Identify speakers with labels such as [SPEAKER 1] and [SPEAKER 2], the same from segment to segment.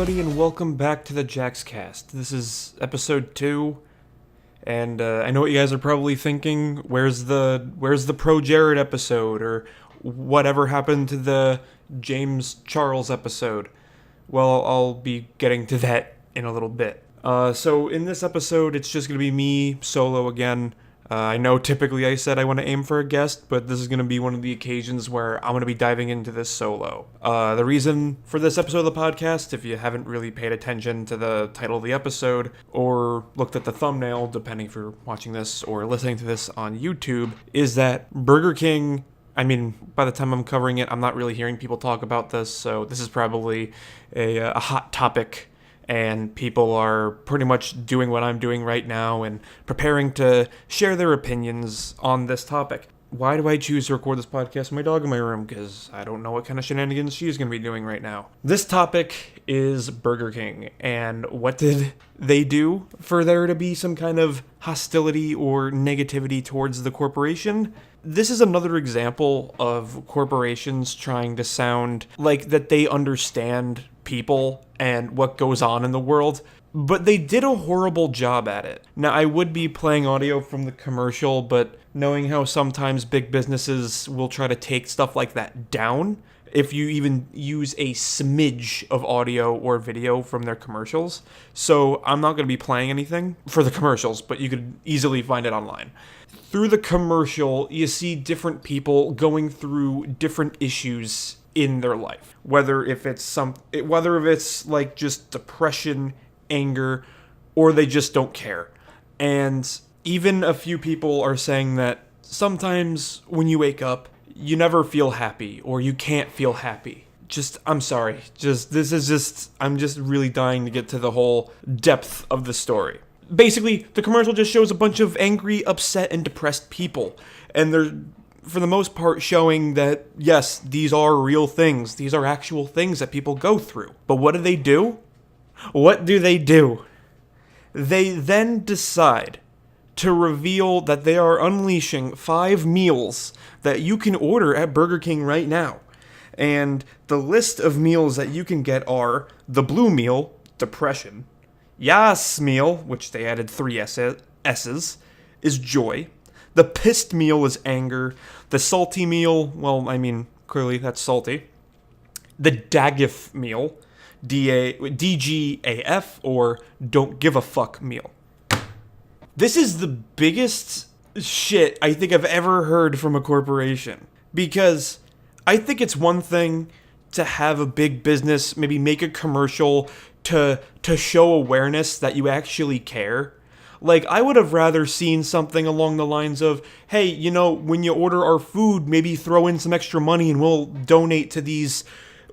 [SPEAKER 1] everybody, and welcome back to the JaxCast. This is episode 2, and I know what you guys are probably thinking. Where's the Pro Jared episode, or whatever happened to the James Charles episode? Well, I'll be getting to that in a little bit. So in this episode, it's just going to be me, solo again. I know typically I said I want to aim for a guest, but this is going to be one of the occasions where I'm going to be diving into this solo. The reason for this episode of the podcast, if you haven't really paid attention to the title of the episode, or looked at the thumbnail, depending if you're watching this or listening to this on YouTube, is that Burger King, by the time I'm covering it, I'm not really hearing people talk about this, so this is probably a hot topic. And people are pretty much doing what I'm doing right now and preparing to share their opinions on this topic. Why do I choose to record this podcast with my dog in my room? Because I don't know what kind of shenanigans she's going to be doing right now. This topic is Burger King, and what did they do for there to be some kind of hostility or negativity towards the corporation? This is another example of corporations trying to sound like that they understand people and what goes on in the world, but they did a horrible job at it. Now, I would be playing audio from the commercial, but knowing how sometimes big businesses will try to take stuff like that down, if you even use a smidge of audio or video from their commercials. So I'm not going to be playing anything for the commercials, but you could easily find it online. Through the commercial, you see different people going through different issues in their life, whether it's like just depression, anger, or they just don't care. And even a few people are saying that sometimes when you wake up, you never feel happy, or you can't feel happy. I'm just really dying to get to the whole depth of the story. Basically, the commercial just shows a bunch of angry, upset, and depressed people, and they're, for the most part, showing that, yes, these are real things. These are actual things that people go through. But what do? What do? They then decide to reveal that they are unleashing 5 meals that you can order at Burger King right now. And the list of meals that you can get are the Blue Meal, Depression. Yas Meal, which they added 3 S's, is Joy. The Pissed Meal is Anger. The Salty Meal, clearly that's salty. The Dagif Meal, DGAF, or Don't Give a Fuck Meal. This is the biggest shit I think I've ever heard from a corporation. Because I think it's one thing to have a big business maybe make a commercial to show awareness that you actually care. Like, I would have rather seen something along the lines of, hey, when you order our food, maybe throw in some extra money and we'll donate to these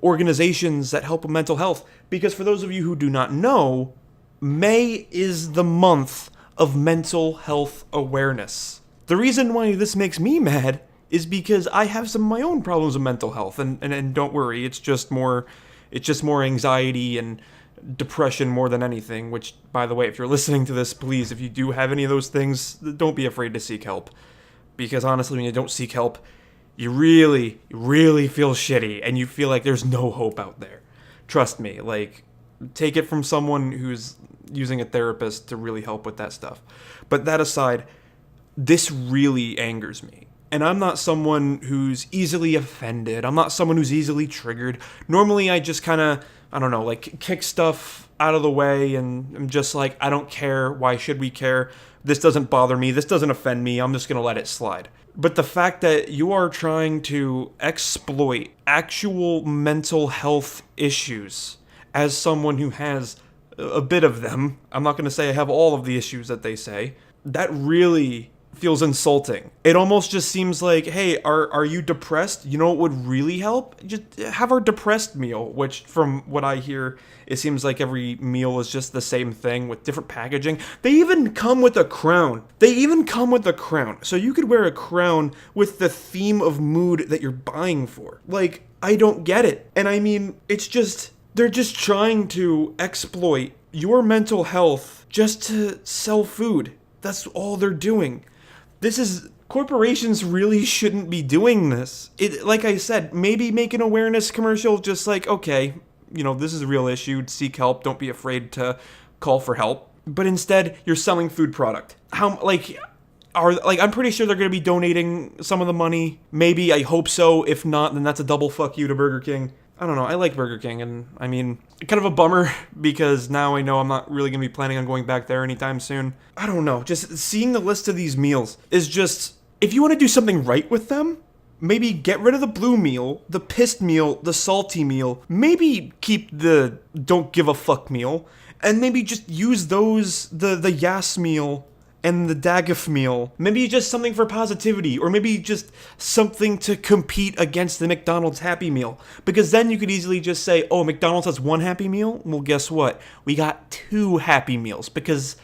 [SPEAKER 1] organizations that help with mental health. Because for those of you who do not know, May is the month of mental health awareness. The reason why this makes me mad is because I have some of my own problems with mental health, and don't worry, it's just more anxiety and depression more than anything, which, by the way, if you're listening to this, please, if you do have any of those things, don't be afraid to seek help. Because honestly, when you don't seek help, you really, really feel shitty, and you feel like there's no hope out there. Trust me, take it from someone who's using a therapist to really help with that stuff. But that aside, this really angers me. And I'm not someone who's easily offended. I'm not someone who's easily triggered. Normally, I just kind of, kick stuff out of the way, and I'm just like, I don't care. Why should we care? This doesn't bother me. This doesn't offend me. I'm just going to let it slide. But the fact that you are trying to exploit actual mental health issues as someone who has a bit of them, I'm not going to say I have all of the issues that they say, that really feels insulting. It almost just seems like, hey, are you depressed? You know what would really help? Just have our depressed meal, which from what I hear, it seems like every meal is just the same thing with different packaging. They even come with a crown. So you could wear a crown with the theme of mood that you're buying for. I don't get it. And it's just, they're just trying to exploit your mental health just to sell food. That's all they're doing. Corporations really shouldn't be doing this. Like I said, maybe make an awareness commercial just okay, this is a real issue. Seek help. Don't be afraid to call for help. But instead, you're selling food product. I'm pretty sure they're going to be donating some of the money. Maybe, I hope so. If not, then that's a double fuck you to Burger King. I don't know. I like Burger King, and I mean, kind of a bummer because now I know I'm not really going to be planning on going back there anytime soon. I don't know. Just seeing the list of these meals is just, if you want to do something right with them, maybe get rid of the blue meal, the pissed meal, the salty meal. Maybe keep the don't give a fuck meal, and maybe just use those, the Yas meal and the Daggif meal. Maybe just something for positivity, or maybe just something to compete against the McDonald's Happy Meal. Because then you could easily just say, oh, McDonald's has one Happy Meal? Well, guess what? We got 2 Happy Meals because,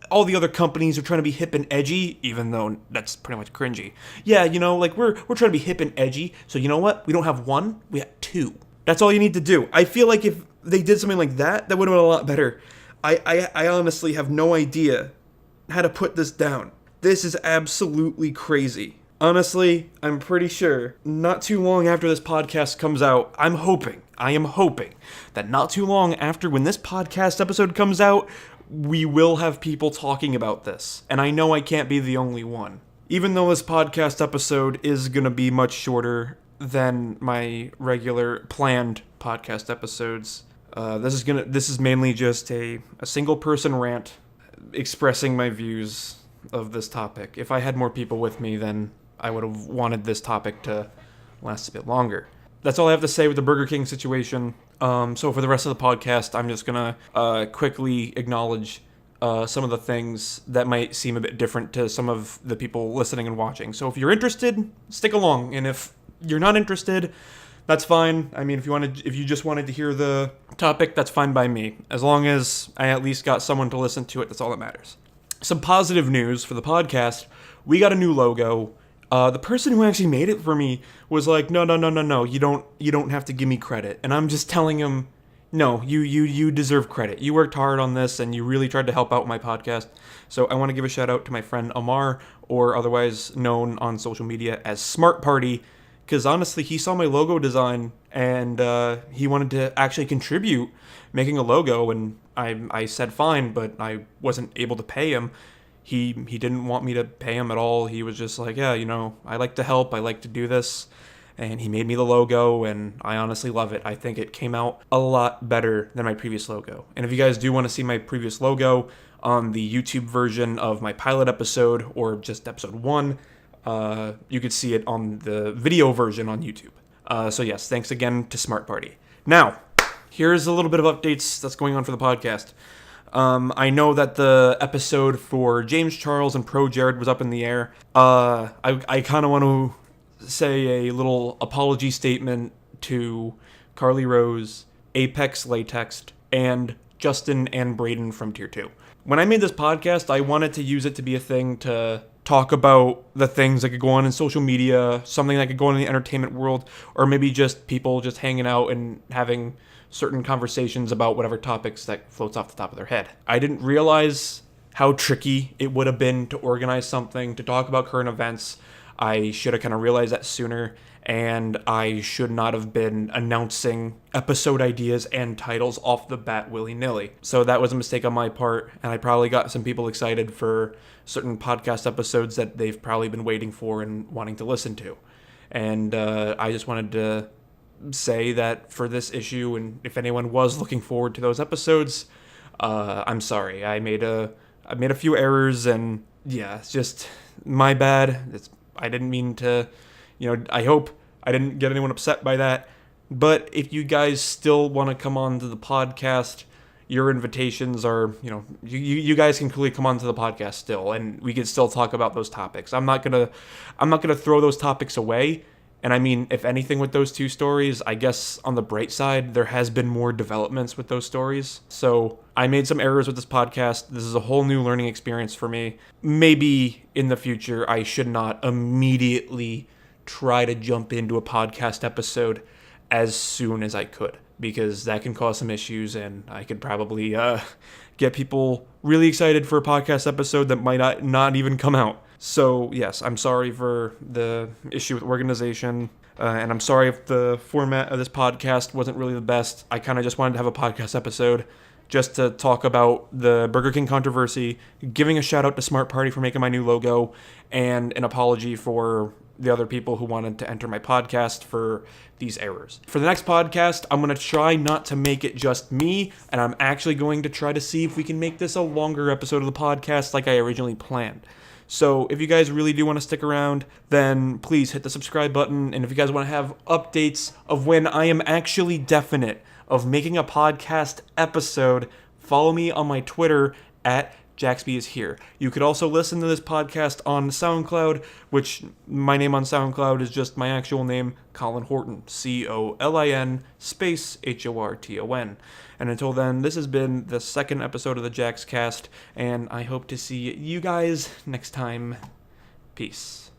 [SPEAKER 1] all the other companies are trying to be hip and edgy, even though that's pretty much cringy. Yeah, we're trying to be hip and edgy, so you know what? We don't have 1, we have 2. That's all you need to do. I feel like if they did something like that, that would have been a lot better. I honestly have no idea how to put this down. This is absolutely crazy. Honestly, I'm pretty sure not too long after this podcast comes out, I am hoping that not too long after when this podcast episode comes out, we will have people talking about this. And I know I can't be the only one. Even though this podcast episode is going to be much shorter than my regular planned podcast episodes, this is mainly just a single person rant expressing my views of this topic. If I had more people with me, then I would have wanted this topic to last a bit longer. That's all I have to say with the Burger King situation. So for the rest of the podcast, I'm just gonna quickly acknowledge some of the things that might seem a bit different to some of the people listening and watching. So if you're interested, stick along, and if you're not interested, that's fine. I mean, if you just wanted to hear the topic, that's fine by me. As long as I at least got someone to listen to it, that's all that matters. Some positive news for the podcast. We got a new logo. The person who actually made it for me was like, no, you don't have to give me credit. And I'm just telling him, no, you deserve credit. You worked hard on this, and you really tried to help out my podcast. So I want to give a shout out to my friend Amar, or otherwise known on social media as SmartParty, because honestly, he saw my logo design, and he wanted to actually contribute making a logo, and I said fine, but I wasn't able to pay him. He didn't want me to pay him at all. He was just like, yeah, I like to help, I like to do this, and he made me the logo, and I honestly love it. I think it came out a lot better than my previous logo. And if you guys do want to see my previous logo on the YouTube version of my pilot episode, or just episode 1, you could see it on the video version on YouTube. So yes, thanks again to SmartParty. Now, here's a little bit of updates that's going on for the podcast. I know that the episode for James Charles and Pro Jared was up in the air. I kind of want to say a little apology statement to Carly Rose, Apex Latex, and Justin and Braden from Tier 2. When I made this podcast, I wanted to use it to be a thing to talk about the things that could go on in social media, something that could go on in the entertainment world, or maybe just people just hanging out and having certain conversations about whatever topics that floats off the top of their head. I didn't realize how tricky it would have been to organize something, to talk about current events. I should have kind of realized that sooner, and I should not have been announcing episode ideas and titles off the bat willy-nilly. So that was a mistake on my part, and I probably got some people excited for certain podcast episodes that they've probably been waiting for and wanting to listen to. And I just wanted to say that for this issue, and if anyone was looking forward to those episodes, I'm sorry. I made a few errors, and yeah, it's just my bad. I didn't mean to, I hope I didn't get anyone upset by that. But if you guys still want to come on to the podcast, your invitations are, you guys can clearly come on to the podcast still, and we can still talk about those topics. I'm not gonna throw those topics away. And I mean, if anything with those 2 stories, I guess on the bright side, there has been more developments with those stories. So I made some errors with this podcast. This is a whole new learning experience for me. Maybe in the future, I should not immediately try to jump into a podcast episode as soon as I could, because that can cause some issues, and I could probably get people really excited for a podcast episode that might not even come out. So yes, I'm sorry for the issue with organization. And I'm sorry if the format of this podcast wasn't really the best. I kind of just wanted to have a podcast episode just to talk about the Burger King controversy, giving a shout out to SmartParty for making my new logo, and an apology for the other people who wanted to enter my podcast for these errors. For the next podcast, I'm going to try not to make it just me, and I'm actually going to try to see if we can make this a longer episode of the podcast like I originally planned. So if you guys really do want to stick around, then please hit the subscribe button. And if you guys want to have updates of when I am actually definite of making a podcast episode, follow me on my Twitter at JaxBeIsHere. You could also listen to this podcast on SoundCloud, which my name on SoundCloud is just my actual name, Colin Horton, COLIN space HORTON. And until then, this has been the second episode of the JaxCast, and I hope to see you guys next time. Peace.